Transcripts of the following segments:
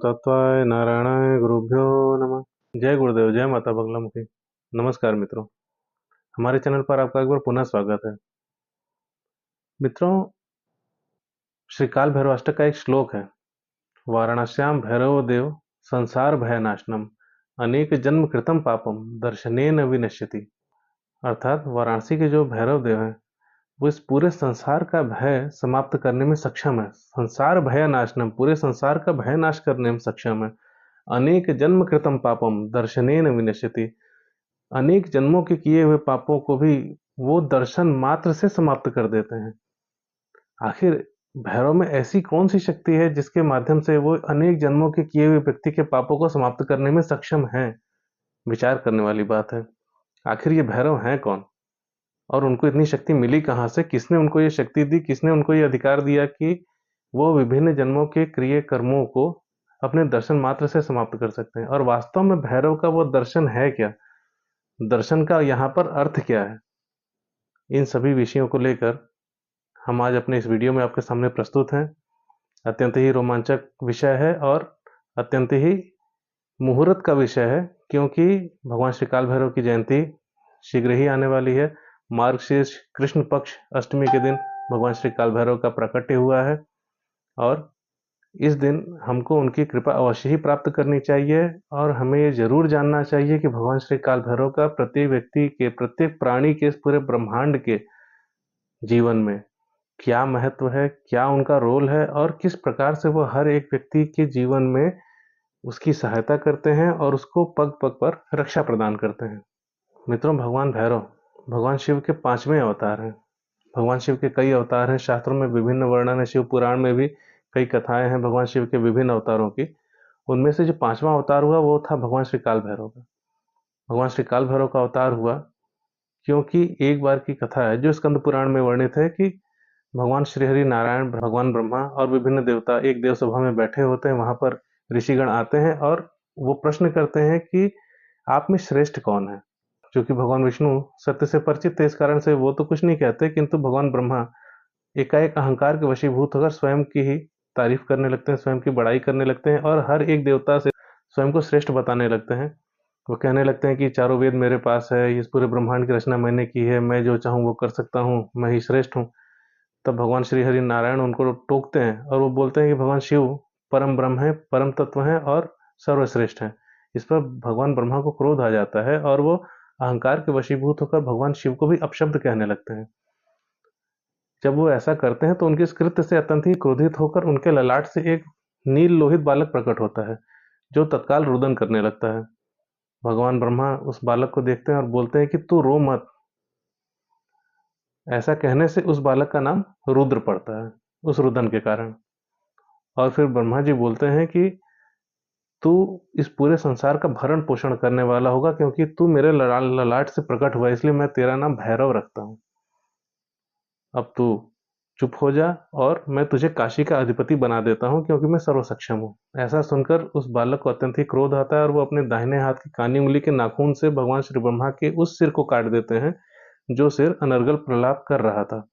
तत्वाय नारायणाय गुरुभ्यो नमः। जय गुरुदेव, जय माता बगलामुखी। नमस्कार मित्रों, हमारे चैनल पर आपका एक बार पुनः स्वागत है। मित्रों, श्री काल भैरवाष्टक का एक श्लोक है, वाराणस्याम भैरव देव संसार भयनाशनम अनेक जन्म कृतम पापम दर्शनेन विनश्यति। अर्थात वाराणसी के जो भैरव देव हैं वो इस पूरे संसार का भय समाप्त करने में सक्षम है। संसार भय नाशनम, पूरे संसार का भय नाश करने में सक्षम है। अनेक जन्म कृतम पापम दर्शनेन विनश्यति, अनेक जन्मों के किए हुए पापों को भी वो दर्शन मात्र से समाप्त कर देते हैं। आखिर भैरव में ऐसी कौन सी शक्ति है जिसके माध्यम से वो अनेक जन्मों के किए हुए व्यक्ति के पापों को समाप्त करने में सक्षम है? विचार करने वाली बात है। आखिर ये भैरव हैं कौन और उनको इतनी शक्ति मिली कहाँ से? किसने उनको ये शक्ति दी? किसने उनको ये अधिकार दिया कि वो विभिन्न जन्मों के क्रिय कर्मों को अपने दर्शन मात्र से समाप्त कर सकते हैं? और वास्तव में भैरव का वो दर्शन है क्या? दर्शन का यहाँ पर अर्थ क्या है? इन सभी विषयों को लेकर हम आज अपने इस वीडियो में आपके सामने प्रस्तुत हैं। अत्यंत ही रोमांचक विषय है और अत्यंत ही मुहूर्त का विषय है, क्योंकि भगवान श्री काल भैरव की जयंती शीघ्र ही आने वाली है। मार्गशीर्ष कृष्ण पक्ष अष्टमी के दिन भगवान श्री काल भैरव का प्राकट्य हुआ है और इस दिन हमको उनकी कृपा अवश्य ही प्राप्त करनी चाहिए और हमें ये जरूर जानना चाहिए कि भगवान श्री काल भैरव का प्रत्येक व्यक्ति के, प्रत्येक प्राणी के, इस पूरे ब्रह्मांड के जीवन में क्या महत्व है, क्या उनका रोल है और किस प्रकार से वो हर एक व्यक्ति के जीवन में उसकी सहायता करते हैं और उसको पग पग पर रक्षा प्रदान करते हैं। मित्रों, भगवान भैरव भगवान शिव के 5वें अवतार हैं। भगवान शिव के कई अवतार हैं, शास्त्रों में विभिन्न वर्णन है, शिव पुराण में भी कई कथाएं हैं भगवान शिव के विभिन्न अवतारों की। उनमें से जो 5वां अवतार हुआ वो था भगवान श्री काल भैरव का। भगवान श्री काल भैरव का अवतार हुआ क्योंकि एक बार की कथा है जो स्कंद पुराण में वर्णित है कि भगवान श्री हरि नारायण, भगवान ब्रह्मा और विभिन्न देवता एक देव सभा में बैठे होते हैं। वहां पर ऋषिगण आते हैं और वो प्रश्न करते हैं कि आप में श्रेष्ठ कौन है? क्योंकि भगवान विष्णु सत्य से परिचित थे, इस कारण से वो तो कुछ नहीं कहते, किंतु भगवान ब्रह्मा एकाएक अहंकार के वशीभूत होकर स्वयं की ही तारीफ करने लगते हैं, स्वयं की बड़ाई करने लगते हैं और हर एक देवता से स्वयं को श्रेष्ठ बताने लगते हैं। वो कहने लगते हैं कि चारों वेद मेरे पास है, इस पूरे ब्रह्मांड की रचना मैंने की है, मैं जो चाहूँ वो कर सकता हूँ, मैं ही श्रेष्ठ हूँ। तब भगवान श्री हरि नारायण उनको टोकते हैं और वो बोलते हैं कि भगवान शिव परम ब्रह्म है, परम तत्व है और सर्वश्रेष्ठ है। इस पर भगवान ब्रह्मा को क्रोध आ जाता है और वो अहंकार के वशीभूत होकर भगवान शिव को भी अपशब्द कहने लगते हैं। जब वो ऐसा करते हैं तो उनके इस कृत्य से अत्यंत ही क्रोधित होकर उनके ललाट से एक नील लोहित बालक प्रकट होता है जो तत्काल रुदन करने लगता है। भगवान ब्रह्मा उस बालक को देखते हैं और बोलते हैं कि तू रो मत। ऐसा कहने से उस बालक का नाम रुद्र पड़ता है उस रुदन के कारण। और फिर ब्रह्मा जी बोलते हैं कि तू इस पूरे संसार का भरण पोषण करने वाला होगा, क्योंकि तू मेरे ललाट से प्रकट हुआ, इसलिए मैं तेरा नाम भैरव रखता हूँ। अब तू चुप हो जा और मैं तुझे काशी का अधिपति बना देता हूँ, क्योंकि मैं सर्व सक्षम हूँ। ऐसा सुनकर उस बालक को अत्यंत ही क्रोध आता है और वो अपने दाहिने हाथ की कानी उंगली के नाखून से भगवान श्री ब्रह्मा के उस सिर को काट देते हैं जो सिर अनर्गल प्रलाप कर रहा था।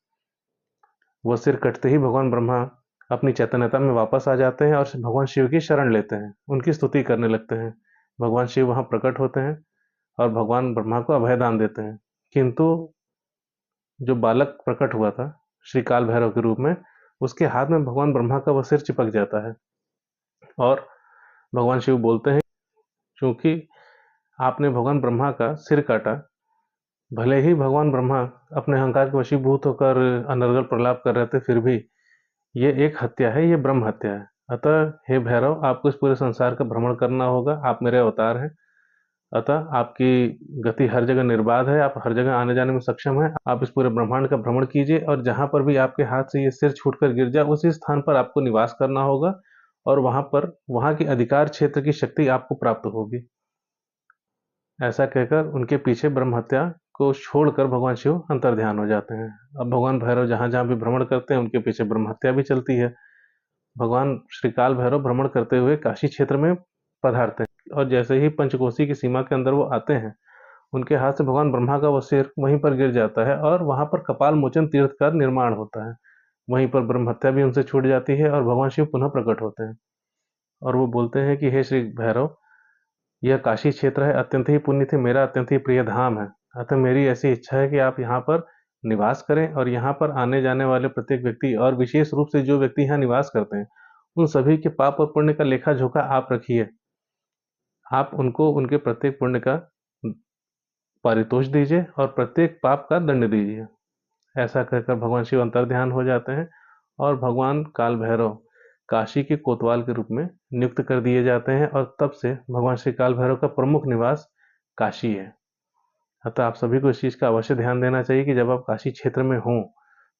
वह सिर कटते ही भगवान ब्रह्मा अपनी चैतन्यता में वापस आ जाते हैं और भगवान शिव की शरण लेते हैं, उनकी स्तुति करने लगते हैं। भगवान शिव वहां प्रकट होते हैं और भगवान ब्रह्मा को अभयदान देते हैं। किंतु जो बालक प्रकट हुआ था श्री काल भैरव के रूप में, उसके हाथ में भगवान ब्रह्मा का वह सिर चिपक जाता है और भगवान शिव बोलते हैं, क्योंकि आपने भगवान ब्रह्मा का सिर काटा, भले ही भगवान ब्रह्मा अपने अहंकार के वशीभूत होकर अनर्गल प्रलाप कर रहे थे, फिर भी ये एक हत्या है, ये ब्रह्म हत्या है। अतः हे भैरव, आपको इस पूरे संसार का भ्रमण करना होगा, आप मेरे अवतार हैं। अतः आपकी गति हर जगह निर्बाध है, आप हर जगह आने जाने में सक्षम हैं। आप इस पूरे ब्रह्मांड का भ्रमण कीजिए और जहां पर भी आपके हाथ से ये सिर छूटकर गिर जाए उसी स्थान पर आपको निवास करना होगा और वहां की अधिकार क्षेत्र की शक्ति आपको प्राप्त होगी। ऐसा कहकर उनके पीछे ब्रह्म हत्या को छोड़कर भगवान शिव अंतर्ध्यान हो जाते हैं। अब भगवान भैरव जहां जहां भी भ्रमण करते हैं उनके पीछे ब्रह्म हत्या भी चलती है। भगवान श्री काल भैरव भ्रमण करते हुए काशी क्षेत्र में पधारते हैं और जैसे ही पंचकोसी की सीमा के अंदर वो आते हैं, उनके हाथ से भगवान ब्रह्मा का वो सिर वहीं पर गिर जाता है और वहां पर कपाल मोचन तीर्थ का निर्माण होता है। वहीं पर ब्रह्म हत्या भी उनसे छूट जाती है और भगवान शिव पुनः प्रकट होते हैं। और वो बोलते हैं कि हे श्री भैरव, यह काशी क्षेत्र है, अत्यंत ही पुण्य थे, मेरा अत्यंत ही प्रिय धाम है। अतः मेरी ऐसी इच्छा है कि आप यहाँ पर निवास करें और यहाँ पर आने जाने वाले प्रत्येक व्यक्ति और विशेष रूप से जो व्यक्ति यहाँ निवास करते हैं, उन सभी के पाप और पुण्य का लेखा जोखा आप रखिए। आप उनको उनके प्रत्येक पुण्य का पारितोष दीजिए और प्रत्येक पाप का दंड दीजिए। ऐसा कहकर भगवान शिव अंतर्ध्यान हो जाते हैं और भगवान काल भैरव काशी के कोतवाल के रूप में नियुक्त कर दिए जाते हैं और तब से भगवान श्री काल भैरव का प्रमुख निवास काशी है। अतः आप सभी को इस चीज़ का अवश्य ध्यान देना चाहिए कि जब आप काशी क्षेत्र में हों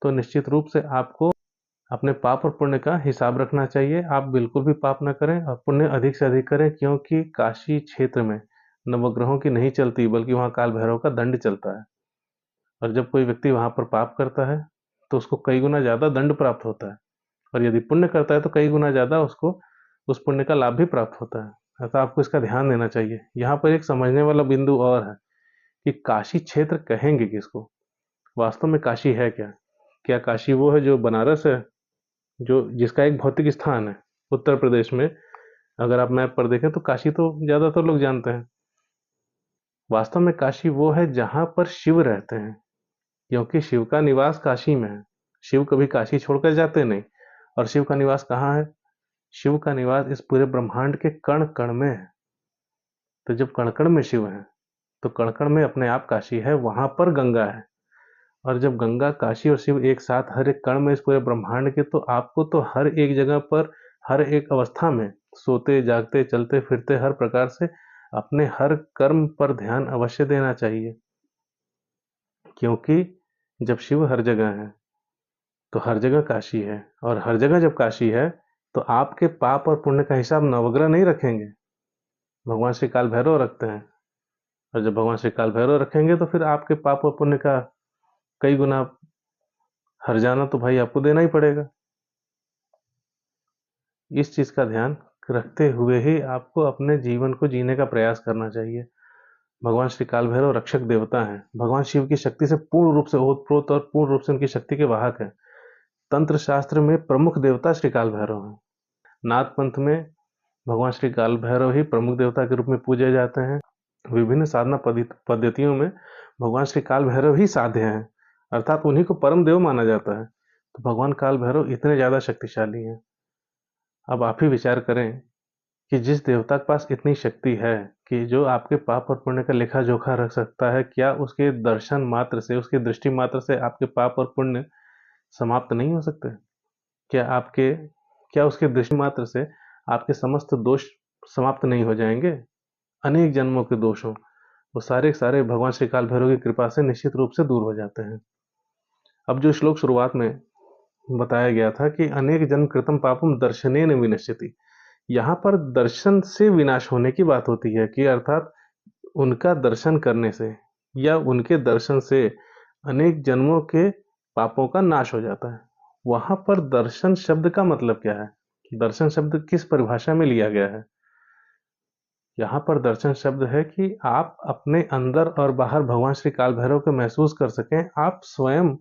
तो निश्चित रूप से आपको अपने पाप और पुण्य का हिसाब रखना चाहिए। आप बिल्कुल भी पाप न करें और पुण्य अधिक से अधिक करें, क्योंकि काशी क्षेत्र में नवग्रहों की नहीं चलती बल्कि वहाँ काल भैरव का दंड चलता है। और जब कोई व्यक्ति वहाँ पर पाप करता है तो उसको कई गुना ज़्यादा दंड प्राप्त होता है, और यदि पुण्य करता है तो कई गुना ज़्यादा उसको उस पुण्य का लाभ भी प्राप्त होता है। अतः आपको इसका ध्यान देना चाहिए। यहाँ पर एक समझने वाला बिंदु और है कि काशी क्षेत्र कहेंगे किसको? वास्तव में काशी है क्या? क्या काशी वो है जो बनारस है, जो जिसका एक भौतिक स्थान है उत्तर प्रदेश में? अगर आप मैप पर देखें तो काशी तो ज़्यादातर लोग जानते हैं। वास्तव में काशी वो है जहाँ पर शिव रहते हैं, क्योंकि शिव का निवास काशी में है। शिव कभी काशी छोड़कर जाते नहीं। और शिव का निवास कहाँ है? शिव का निवास इस पूरे ब्रह्मांड के कण कण में है। तो जब कण कण में शिव है तो कण कण में अपने आप काशी है, वहां पर गंगा है। और जब गंगा, काशी और शिव एक साथ हर एक कण में इस पूरे ब्रह्मांड के, तो आपको तो हर एक जगह पर हर एक अवस्था में सोते जागते चलते फिरते हर प्रकार से अपने हर कर्म पर ध्यान अवश्य देना चाहिए। क्योंकि जब शिव हर जगह है तो हर जगह काशी है, और हर जगह जब काशी है तो आपके पाप और पुण्य का हिसाब नवग्रह नहीं रखेंगे, भगवान श्री काल भैरव रखते हैं। और जब भगवान श्री काल भैरव रखेंगे तो फिर आपके पाप और पुण्य का कई गुना हर्जाना तो भाई आपको देना ही पड़ेगा। इस चीज का ध्यान रखते हुए ही आपको अपने जीवन को जीने का प्रयास करना चाहिए। भगवान श्री काल भैरव रक्षक देवता हैं, भगवान शिव की शक्ति से पूर्ण रूप से ओतप्रोत और पूर्ण रूप से उनकी शक्ति के वाहक हैं। तंत्र शास्त्र में प्रमुख देवता श्री काल भैरव हैं। नाथ पंथ में भगवान श्री काल भैरव ही प्रमुख देवता के रूप में पूजे जाते हैं। विभिन्न साधना पद्धतियों में भगवान श्री काल भैरव ही साध्य हैं, अर्थात उन्हीं को परम देव माना जाता है। तो भगवान काल भैरव इतने ज्यादा शक्तिशाली हैं। अब आप ही विचार करें कि जिस देवता के पास इतनी शक्ति है कि जो आपके पाप और पुण्य का लेखा जोखा रख सकता है, क्या उसके दर्शन मात्र से, उसकी दृष्टि मात्र से आपके पाप और पुण्य समाप्त नहीं हो सकते? क्या उसके दृष्टि मात्र से आपके समस्त दोष समाप्त नहीं हो जाएंगे? अनेक जन्मों के दोषों, वो सारे के सारे भगवान श्री काल भैरव की कृपा से निश्चित रूप से दूर हो जाते हैं। अब जो श्लोक शुरुआत में बताया गया था कि अनेक जन्म कृतम पापम दर्शनेन विनश्यति, यहाँ पर दर्शन से विनाश होने की बात होती है, कि अर्थात उनका दर्शन करने से या उनके दर्शन से अनेक जन्मों के पापों का नाश हो जाता है। वहां पर दर्शन शब्द का मतलब क्या है? दर्शन शब्द किस परिभाषा में लिया गया है? यहाँ पर दर्शन शब्द है कि आप अपने अंदर और बाहर भगवान श्री काल भैरव को महसूस कर सकें, आप स्वयं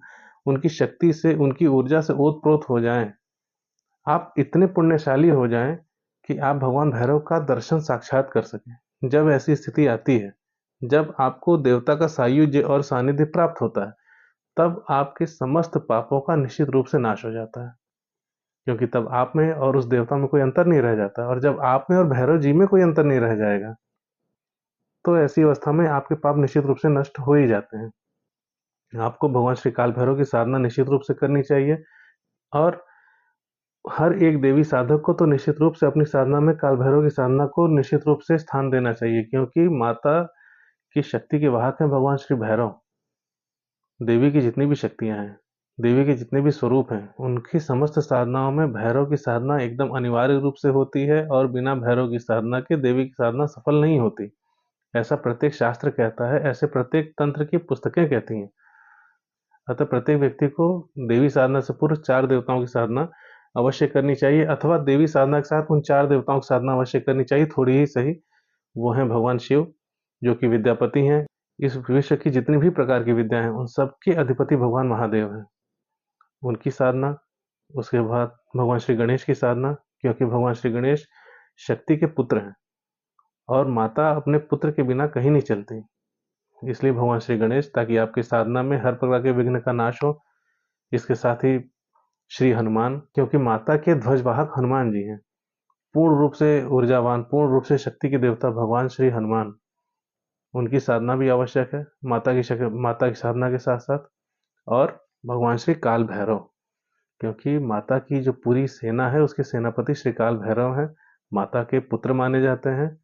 उनकी शक्ति से, उनकी ऊर्जा से ओतप्रोत हो जाएं, आप इतने पुण्यशाली हो जाएं कि आप भगवान भैरव का दर्शन साक्षात कर सकें। जब ऐसी स्थिति आती है, जब आपको देवता का सायुज्य और सानिध्य प्राप्त होता है, तब आपके समस्त पापों का निश्चित रूप से नाश हो जाता है, क्योंकि तब आप में और उस देवता में कोई अंतर नहीं रह जाता। और जब आप में और भैरव जी में कोई अंतर नहीं रह जाएगा, तो ऐसी अवस्था में आपके पाप निश्चित रूप से नष्ट हो ही जाते हैं। आपको भगवान श्री काल भैरव की साधना निश्चित रूप से करनी चाहिए, और हर एक देवी साधक को तो निश्चित रूप से अपनी साधना में काल भैरव की साधना को निश्चित रूप से स्थान देना चाहिए, क्योंकि माता की शक्ति के वाहक हैं भगवान श्री भैरव। देवी की जितनी भी शक्तियां हैं, देवी के जितने भी स्वरूप हैं, उनकी समस्त साधनाओं में भैरव की साधना एकदम अनिवार्य रूप से होती है, और बिना भैरव की साधना के देवी की साधना सफल नहीं होती। ऐसा प्रत्येक शास्त्र कहता है, ऐसे प्रत्येक तंत्र की पुस्तकें कहती हैं। अतः प्रत्येक व्यक्ति को देवी साधना से पूर्व 4 देवताओं की साधना अवश्य करनी चाहिए, अथवा देवी साधना के साथ उन 4 देवताओं की साधना अवश्य करनी चाहिए, थोड़ी ही सही। वो हैं भगवान शिव, जो कि विद्यापति हैं। इस विश्व की जितनी भी प्रकार की विद्या हैं, उन सबके अधिपति भगवान महादेव हैं, उनकी साधना। उसके बाद भगवान श्री गणेश की साधना, क्योंकि भगवान श्री गणेश शक्ति के पुत्र हैं और माता अपने पुत्र के बिना कहीं नहीं चलती। इसलिए भगवान श्री गणेश, ताकि आपकी साधना में हर प्रकार के विघ्न का नाश हो। इसके साथ ही श्री हनुमान, क्योंकि माता के ध्वजवाहक हनुमान जी हैं, पूर्ण रूप से ऊर्जावान, पूर्ण रूप से शक्ति के देवता भगवान श्री हनुमान, उनकी साधना भी आवश्यक है माता की साधना के साथ साथ। और भगवान श्री काल भैरव, क्योंकि माता की जो पूरी सेना है उसके सेनापति श्री काल भैरव हैं, माता के पुत्र माने जाते हैं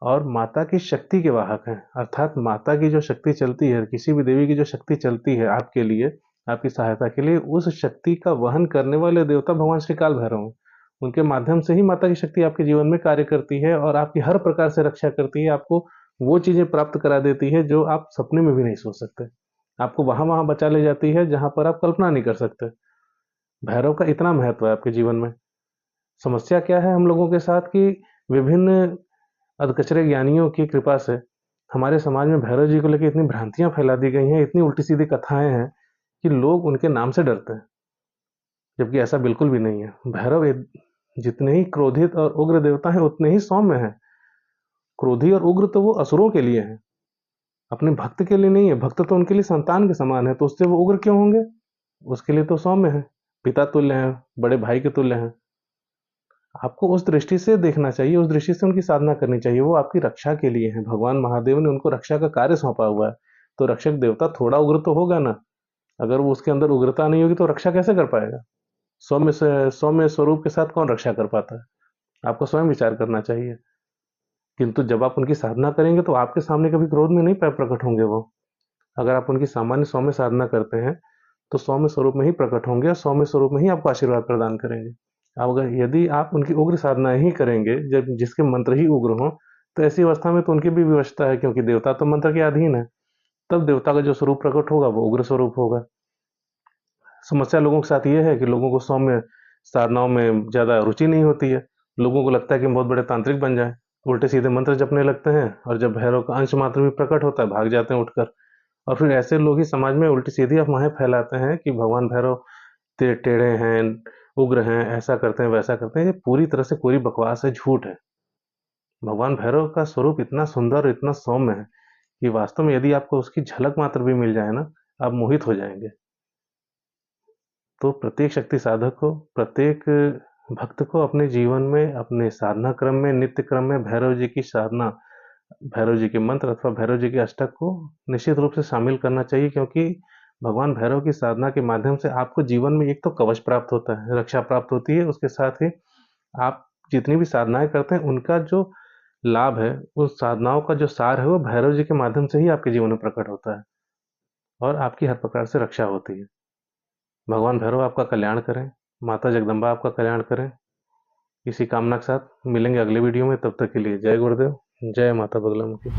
और माता की शक्ति के वाहक हैं। अर्थात माता की जो शक्ति चलती है, किसी भी देवी की जो शक्ति चलती है आपके लिए, आपकी सहायता के लिए, उस शक्ति का वहन करने वाले देवता भगवान श्री काल भैरव हैं। उनके माध्यम से ही माता की शक्ति आपके जीवन में कार्य करती है और आपकी हर प्रकार से रक्षा करती है। आपको वो चीजें प्राप्त करा देती है जो आप सपने में भी नहीं सोच सकते। आपको वहां बचा ले जाती है जहां पर आप कल्पना नहीं कर सकते। भैरव का इतना महत्व है आपके जीवन में। समस्या क्या है हम लोगों के साथ कि विभिन्न अधकचरे ज्ञानियों की कृपा से हमारे समाज में भैरव जी को लेकर इतनी भ्रांतियां फैला दी गई हैं, इतनी उल्टी सीधी कथाएं हैं कि लोग उनके नाम से डरते हैं, जबकि ऐसा बिल्कुल भी नहीं है। भैरव जितने ही क्रोधित और उग्र देवता हैं उतने ही सौम्य हैं। क्रोधी और उग्र तो वो असुरों के लिए हैं, अपने भक्त के लिए नहीं है। भक्त तो उनके लिए संतान के समान है, तो उससे वो उग्र क्यों होंगे? उसके लिए तो सौम्य है, पिता तुल्य हैं, बड़े भाई के तुल्य हैं। आपको उस दृष्टि से देखना चाहिए, उस दृष्टि से उनकी साधना करनी चाहिए। वो आपकी रक्षा के लिए हैं। भगवान महादेव ने उनको रक्षा का कार्य सौंपा हुआ है, तो रक्षक देवता थोड़ा उग्र तो होगा ना। अगर वो उसके अंदर उग्रता नहीं होगी तो रक्षा कैसे कर पाएगा? सौम्य स्वरूप के साथ कौन रक्षा कर पाता है? आपको स्वयं विचार करना चाहिए। किंतु जब आप उनकी साधना करेंगे तो आपके सामने कभी क्रोध में नहीं प्रकट होंगे वो। अगर आप उनकी सामान्य सौम्य साधना करते हैं तो सौम्य स्वरूप में ही प्रकट होंगे और सौम्य स्वरूप में ही आपको आशीर्वाद प्रदान करेंगे। अब अगर यदि आप उनकी उग्र साधना ही करेंगे, जब जिसके मंत्र ही उग्र हों, तो ऐसी अवस्था में तो उनकी भी विवशता है, क्योंकि देवता तो मंत्र के अधीन है। तब देवता का जो स्वरूप प्रकट होगा वो उग्र स्वरूप होगा। समस्या लोगों के साथ ये है कि लोगों को सौम्य साधनाओं में ज्यादा रुचि नहीं होती है। लोगों को लगता है कि हम बहुत बड़े तांत्रिक बन जाएं, उल्टे सीधे मंत्र जपने लगते हैं, और जब भैरव का अंश मात्र भी प्रकट होता है भाग जाते हैं उठकर। और फिर ऐसे लोग ही समाज में उल्टी सीधी अफवाहें फैलाते हैं कि भगवान भैरव टेढ़े हैं, उग्र हैं, ऐसा करते हैं, वैसा करते हैं। ये पूरी तरह से पूरी बकवास है, झूठ है। भगवान भैरव का स्वरूप इतना सुंदर और इतना सौम्य है कि वास्तव में यदि आपको उसकी झलक मात्र भी मिल जाए ना, आप मोहित हो जाएंगे। तो प्रत्येक शक्ति साधक को, प्रत्येक भक्त को अपने जीवन में, अपने साधना क्रम में, नित्य क्रम में भैरव जी की साधना, भैरव जी के मंत्र अथवा भैरव जी के अष्टक को निश्चित रूप से शामिल करना चाहिए। क्योंकि भगवान भैरव की साधना के माध्यम से आपको जीवन में एक तो कवच प्राप्त होता है, रक्षा प्राप्त होती है। उसके साथ ही आप जितनी भी साधनाएं करते हैं उनका जो लाभ है, उस साधनाओं का जो सार है, वो भैरव जी के माध्यम से ही आपके जीवन में प्रकट होता है और आपकी हर प्रकार से रक्षा होती है। भगवान भैरव आपका कल्याण करें, माता जगदम्बा आपका कल्याण करें। इसी कामना के साथ मिलेंगे अगले वीडियो में। तब तक के लिए जय गुरुदेव, जय माता बगलामुखी।